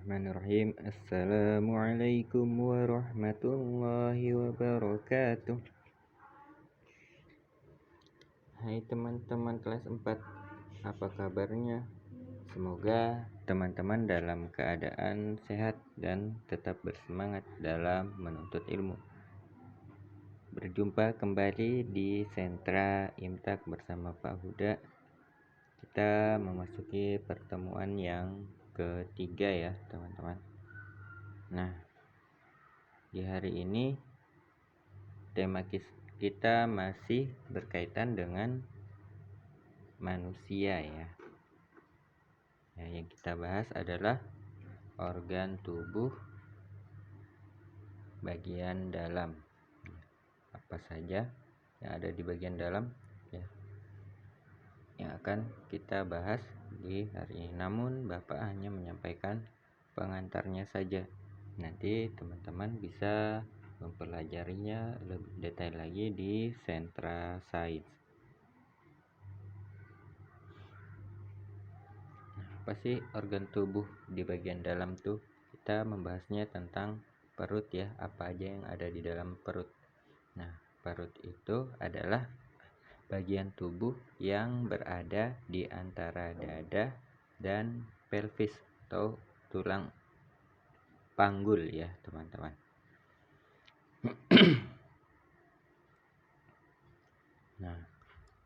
Bismillahirrahmanirrahim. Assalamualaikum warahmatullahi wabarakatuh. Hai teman-teman kelas 4, apa kabarnya? Semoga teman-teman dalam keadaan sehat dan tetap bersemangat dalam menuntut ilmu. Berjumpa kembali di Sentra Imtak bersama Pak Huda. Kita memasuki pertemuan yang ketiga ya teman-teman. Nah, di hari ini tema kita masih berkaitan dengan manusia ya. Yang kita bahas adalah organ tubuh bagian dalam. Apa saja yang ada di bagian dalam ya, yang akan kita bahas di hari ini. Namun Bapak hanya menyampaikan pengantarnya saja. Nanti teman-teman bisa mempelajarinya lebih detail lagi di Sentra Sains. Apa sih organ tubuh di bagian dalam tuh? Kita membahasnya tentang perut ya, apa aja yang ada di dalam perut. Nah, perut itu adalah bagian tubuh yang berada di antara dada dan pelvis atau tulang panggul ya teman-teman. Nah,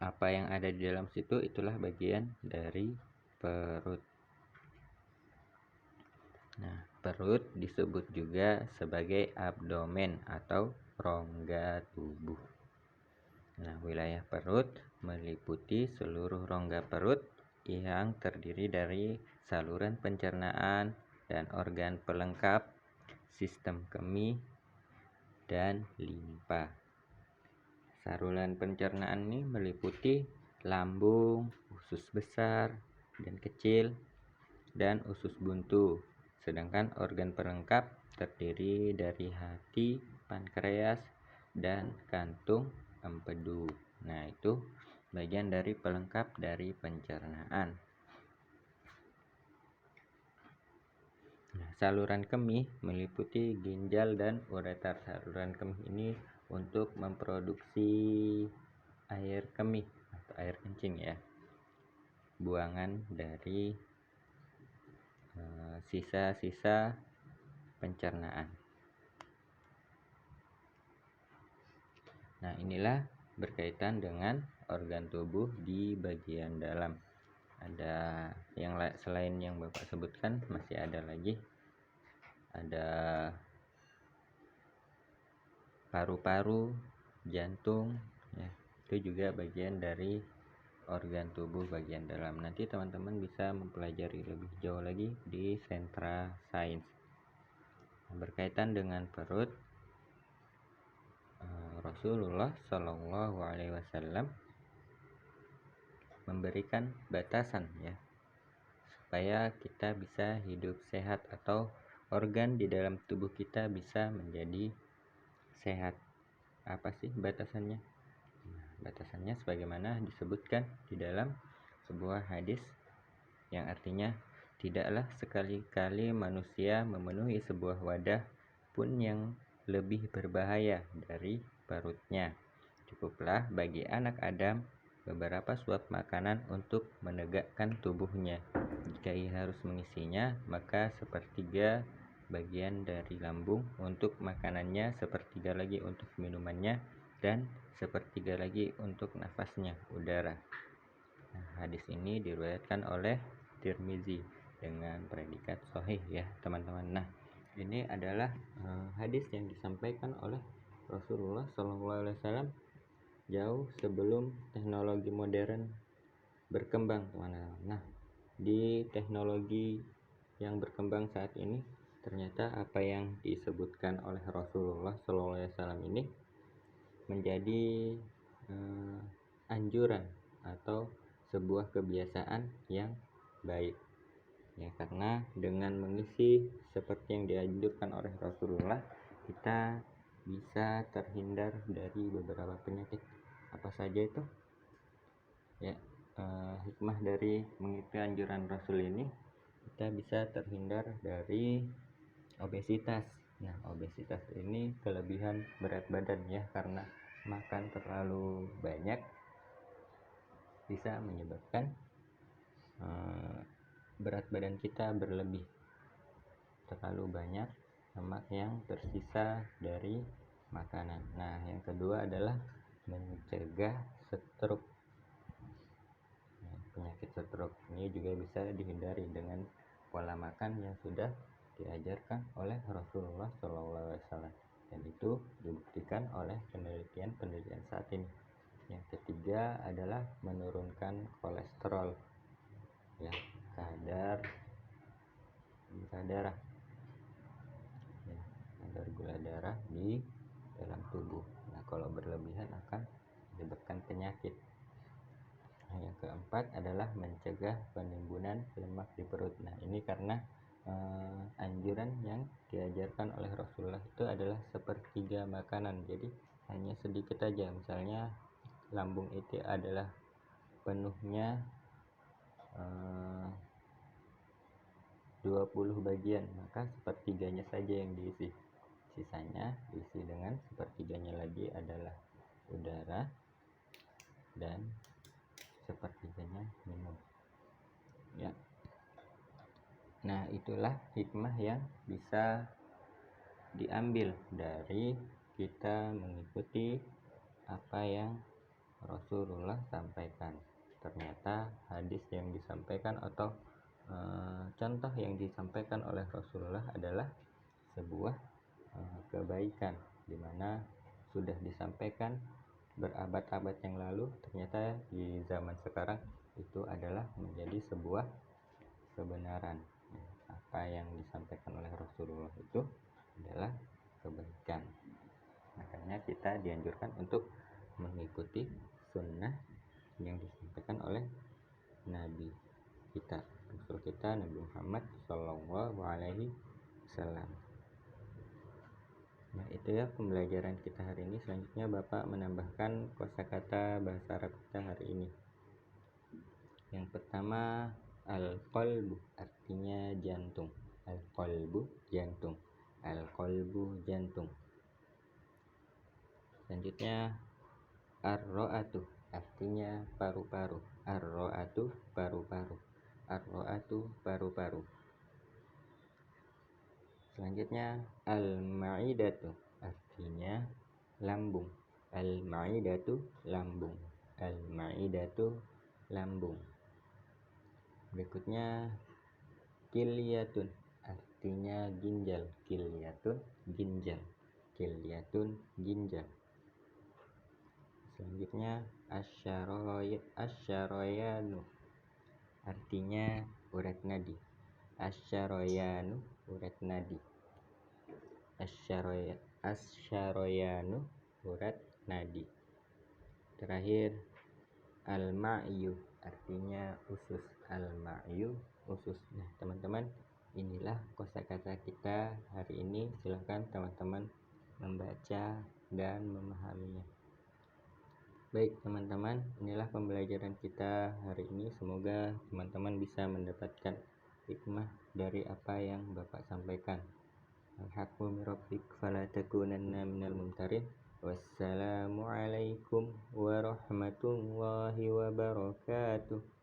apa yang ada di dalam situ itulah bagian dari perut. Nah, perut disebut juga sebagai abdomen atau rongga tubuh. Nah, wilayah perut meliputi seluruh rongga perut yang terdiri dari saluran pencernaan dan organ pelengkap, sistem kemih, dan limpa. Saluran pencernaan ini meliputi lambung, usus besar dan kecil, dan usus buntu. Sedangkan organ pelengkap terdiri dari hati, pankreas, dan kantung empedu. Nah, itu bagian dari pelengkap dari pencernaan. Nah, saluran kemih meliputi ginjal dan ureter. Saluran kemih ini untuk memproduksi air kemih atau air kencing ya, buangan dari sisa-sisa pencernaan. Nah, inilah berkaitan dengan organ tubuh di bagian dalam. Ada yang selain yang Bapak sebutkan, masih ada lagi. Ada paru-paru, jantung ya, itu juga bagian dari organ tubuh bagian dalam. Nanti teman-teman bisa mempelajari lebih jauh lagi di Sentra Sains. Berkaitan dengan perut, Rasulullah Shallallahu Alaihi Wasallam memberikan batasan ya, supaya kita bisa hidup sehat atau organ di dalam tubuh kita bisa menjadi sehat. Apa sih batasannya? Batasannya sebagaimana disebutkan di dalam sebuah hadis yang artinya, tidaklah sekali-kali manusia memenuhi sebuah wadah pun yang lebih berbahaya dari perutnya. Cukuplah bagi anak Adam beberapa suap makanan untuk menegakkan tubuhnya. Jika ia harus mengisinya, maka sepertiga bagian dari lambung untuk makanannya, sepertiga lagi untuk minumannya, dan sepertiga lagi untuk nafasnya, udara. Nah, hadis ini diriwayatkan oleh Tirmizi dengan predikat sahih ya teman-teman. Nah, ini adalah hadis yang disampaikan oleh Rasulullah SAW jauh sebelum teknologi modern berkembang teman-teman. Nah, di teknologi yang berkembang saat ini, ternyata apa yang disebutkan oleh Rasulullah SAW ini menjadi anjuran atau sebuah kebiasaan yang baik ya, karena dengan mengisi seperti yang dianjurkan oleh Rasulullah, kita bisa terhindar dari beberapa penyakit. Apa saja itu ya? Hikmah dari mengikuti anjuran Rasul ini, kita bisa terhindar dari obesitas. Nah, obesitas ini kelebihan berat badan ya, karena makan terlalu banyak bisa menyebabkan berat badan kita berlebih, terlalu banyak lemak yang tersisa dari makanan. Nah, yang kedua adalah mencegah stroke. Penyakit stroke ini juga bisa dihindari dengan pola makan yang sudah diajarkan oleh Rasulullah SAW, dan itu dibuktikan oleh penelitian saat ini. Yang ketiga adalah menurunkan kolesterol, ya, kadar gula darah, ya, kadar gula darah di dalam tubuh. Nah, kalau berlebihan akan menyebabkan penyakit. Nah, yang keempat adalah mencegah penimbunan lemak di perut. Nah, ini karena anjuran yang diajarkan oleh Rasulullah itu adalah sepertiga makanan, jadi hanya sedikit aja. Misalnya lambung itu adalah penuhnya 20 bagian, maka sepertiganya saja yang diisi, sisanya diisi dengan sepertiganya lagi adalah udara dan sepertiganya minum, ya. Nah, itulah hikmah yang bisa diambil dari kita mengikuti apa yang Rasulullah sampaikan. Ternyata hadis yang disampaikan atau contoh yang disampaikan oleh Rasulullah adalah sebuah kebaikan, dimana sudah disampaikan berabad-abad yang lalu, ternyata di zaman sekarang itu adalah menjadi sebuah kebenaran. Apa yang disampaikan oleh Rasulullah itu adalah kebaikan. Makanya kita dianjurkan untuk mengikuti sunnah yang disampaikan oleh Nabi kita, Rasul kita, Nabi Muhammad Sallallahu Alaihi Wasallam. Nah, itu ya pembelajaran kita hari ini. Selanjutnya Bapak menambahkan kosakata bahasa Arab kita hari ini. Yang pertama, al-qalbu, artinya jantung. Al-qalbu, jantung. Al-qalbu, jantung. Selanjutnya, ar-ro'atu, artinya paru-paru. Ar-ro'atu, paru-paru. Ar-ro'atu, paru-paru. Selanjutnya, al-ma'idatu, artinya lambung. Al-ma'idatu, lambung. Al-ma'idatu, lambung. Berikutnya, kilyatun, artinya ginjal. Kilyatun, ginjal. Kilyatun, ginjal. Selanjutnya, asyaroyanu, artinya urat nadi. Asyaroyanu, urat nadi. Asyaroyanu, urat nadi. Terakhir, al-ma'yu, artinya usus. Al-ma'yu, usus. Nah, teman-teman, inilah kosakata kita hari ini. Silakan teman-teman membaca dan memahaminya. Baik teman-teman, inilah pembelajaran kita hari ini. Semoga teman-teman bisa mendapatkan hikmah dari apa yang Bapak sampaikan. Al-haqqu min rabbik fala takunanna minal mumtarin. Wassalamualaikum warahmatullahi wabarakatuh.